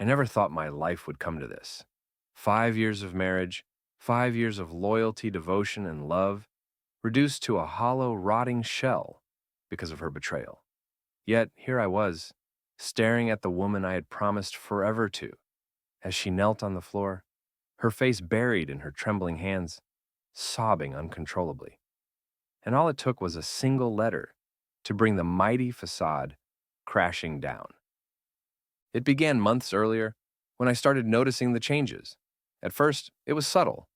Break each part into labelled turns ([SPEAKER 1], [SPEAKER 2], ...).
[SPEAKER 1] I never thought my life would come to this. 5 years of marriage, 5 years of loyalty, devotion, and love, reduced to a hollow, rotting shell because of her betrayal. Yet here I was, staring at the woman I had promised forever to, as she knelt on the floor, her face buried in her trembling hands, sobbing uncontrollably. And all it took was a single letter to bring the mighty facade crashing down. It began months earlier when I started noticing the changes. At first, it was subtle.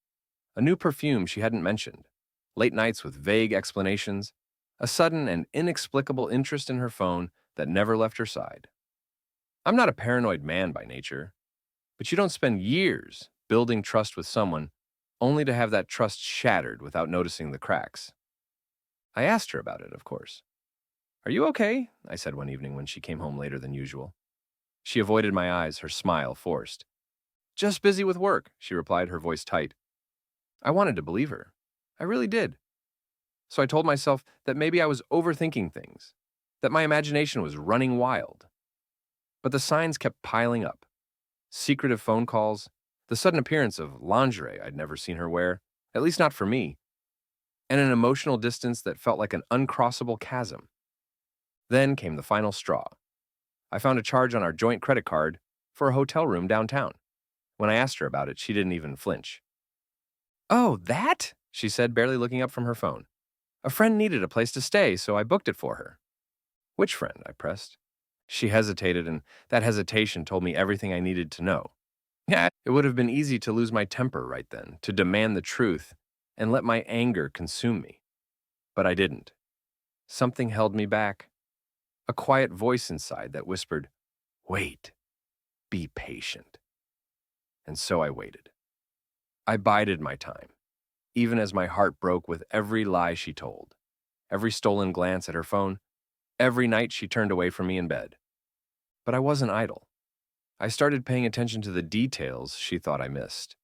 [SPEAKER 1] A new perfume she hadn't mentioned, late nights with vague explanations, a sudden and inexplicable interest in her phone that never left her side. I'm not a paranoid man by nature, but you don't spend years building trust with someone only to have that trust shattered without noticing the cracks. I asked her about it, of course. "Are you okay?" I said one evening when she came home later than usual. She avoided my eyes, her smile forced. "Just busy with work," she replied, her voice tight. I wanted to believe her. I really did. So I told myself that maybe I was overthinking things, that my imagination was running wild. But the signs kept piling up. Secretive phone calls, the sudden appearance of lingerie I'd never seen her wear, at least not for me, and an emotional distance that felt like an uncrossable chasm. Then came the final straw. I found a charge on our joint credit card for a hotel room downtown. When I asked her about it, she didn't even flinch. "Oh, that?" she said, barely looking up from her phone. "A friend needed a place to stay, so I booked it for her." "Which friend?" I pressed. She hesitated, and that hesitation told me everything I needed to know. Yeah, it would have been easy to lose my temper right then, to demand the truth and let my anger consume me. But I didn't. Something held me back. A quiet voice inside that whispered, "Wait, be patient." And so I waited. I bided my time, even as my heart broke with every lie she told, every stolen glance at her phone, every night she turned away from me in bed. But I wasn't idle. I started paying attention to the details she thought I missed.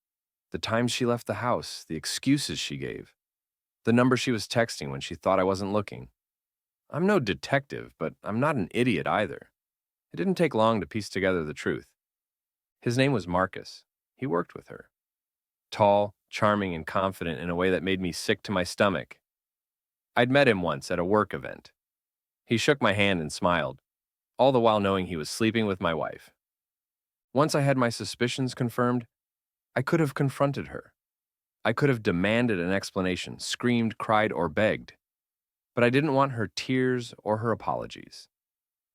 [SPEAKER 1] The times she left the house, the excuses she gave, the number she was texting when she thought I wasn't looking. I'm no detective, but I'm not an idiot either. It didn't take long to piece together the truth. His name was Marcus. He worked with her. Tall, charming, and confident in a way that made me sick to my stomach. I'd met him once at a work event. He shook my hand and smiled, all the while knowing he was sleeping with my wife. Once I had my suspicions confirmed, I could have confronted her. I could have demanded an explanation, screamed, cried, or begged. But I didn't want her tears or her apologies.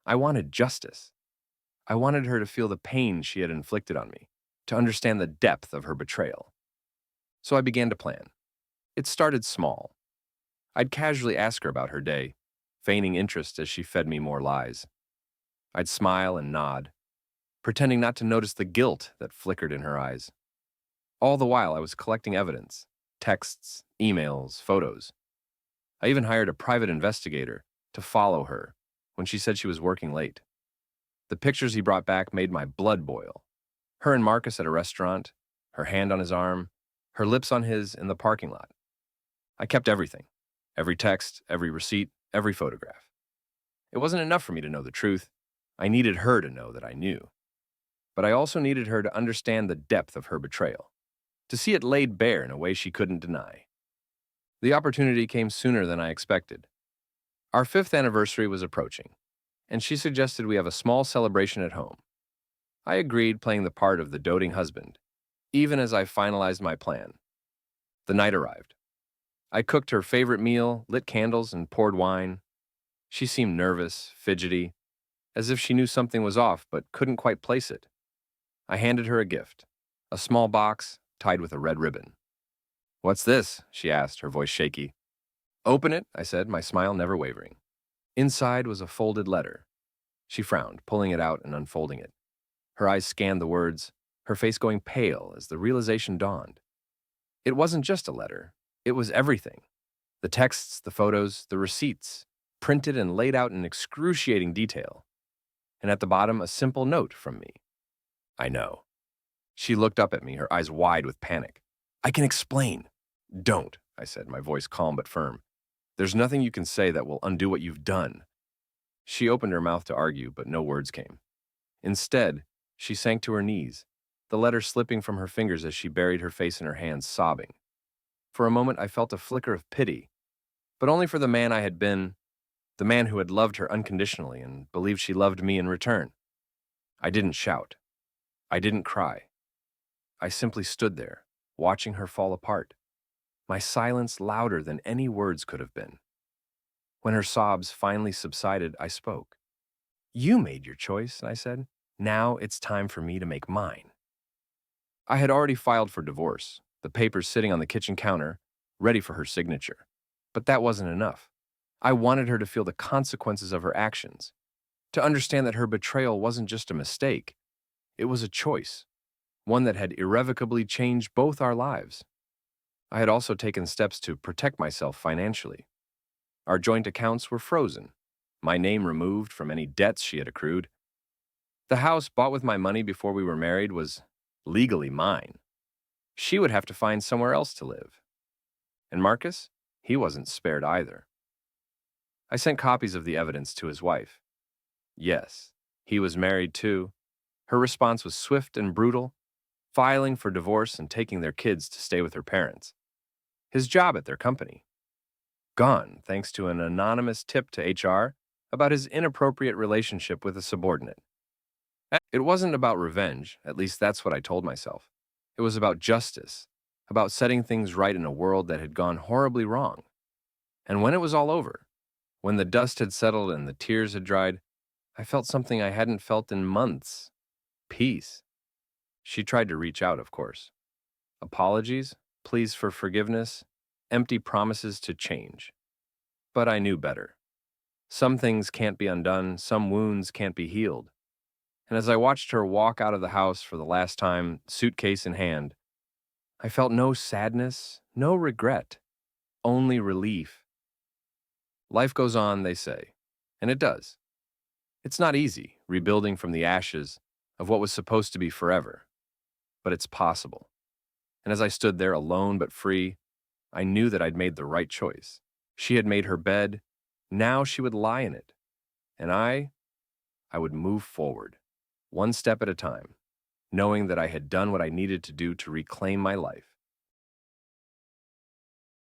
[SPEAKER 1] I wanted justice. I wanted her to feel the pain she had inflicted on me, to understand the depth of her betrayal. So I began to plan. It started small. I'd casually ask her about her day, feigning interest as she fed me more lies. I'd smile and nod, pretending not to notice the guilt that flickered in her eyes. All the while, I was collecting evidence, texts, emails, photos. I even hired a private investigator to follow her when she said she was working late. The pictures he brought back made my blood boil. Her and Marcus at a restaurant, her hand on his arm, her lips on his in the parking lot. I kept everything, every text, every receipt, every photograph. It wasn't enough for me to know the truth. I needed her to know that I knew. But I also needed her to understand the depth of her betrayal, to see it laid bare in a way she couldn't deny. The opportunity came sooner than I expected. Our 5th anniversary was approaching, and she suggested we have a small celebration at home. I agreed, playing the part of the doting husband, even as I finalized my plan. The night arrived. I cooked her favorite meal, lit candles, and poured wine. She seemed nervous, fidgety, as if she knew something was off but couldn't quite place it. I handed her a gift, a small box tied with a red ribbon. "What's this?" she asked, her voice shaky. "Open it," I said, my smile never wavering. Inside was a folded letter. She frowned, pulling it out and unfolding it. Her eyes scanned the words, her face going pale as the realization dawned. It wasn't just a letter. It was everything. The texts, the photos, the receipts, printed and laid out in excruciating detail. And at the bottom, a simple note from me. "I know." She looked up at me, her eyes wide with panic. "I can explain." "Don't," I said, my voice calm but firm. "There's nothing you can say that will undo what you've done." She opened her mouth to argue, but no words came. Instead, She sank to her knees, the letter slipping from her fingers as she buried her face in her hands, sobbing. For a moment, I felt a flicker of pity, but only for the man I had been, the man who had loved her unconditionally and believed she loved me in return. I didn't shout. I didn't cry. I simply stood there, watching her fall apart, my silence louder than any words could have been. When her sobs finally subsided, I spoke. "You made your choice," I said. "Now it's time for me to make mine." I had already filed for divorce, the papers sitting on the kitchen counter, ready for her signature. But that wasn't enough. I wanted her to feel the consequences of her actions, to understand that her betrayal wasn't just a mistake, it was a choice, one that had irrevocably changed both our lives. I had also taken steps to protect myself financially. Our joint accounts were frozen, my name removed from any debts she had accrued. The house bought with my money before we were married was legally mine. She would have to find somewhere else to live. And Marcus? He wasn't spared either. I sent copies of the evidence to his wife. Yes, he was married too. Her response was swift and brutal, filing for divorce and taking their kids to stay with her parents. His job at their company gone thanks to an anonymous tip to HR about his inappropriate relationship with a subordinate. It wasn't about revenge, at least that's what I told myself. It was about justice, about setting things right in a world that had gone horribly wrong. And when it was all over, when the dust had settled and the tears had dried, I felt something I hadn't felt in months. Peace. She tried to reach out, of course. Apologies, pleas for forgiveness, empty promises to change. But I knew better. Some things can't be undone, some wounds can't be healed. And as I watched her walk out of the house for the last time, suitcase in hand, I felt no sadness, no regret, only relief. Life goes on, they say, and it does. It's not easy, rebuilding from the ashes of what was supposed to be forever, but it's possible. And as I stood there alone but free, I knew that I'd made the right choice. She had made her bed, now she would lie in it, and I would move forward, one step at a time, knowing that I had done what I needed to do to reclaim my life.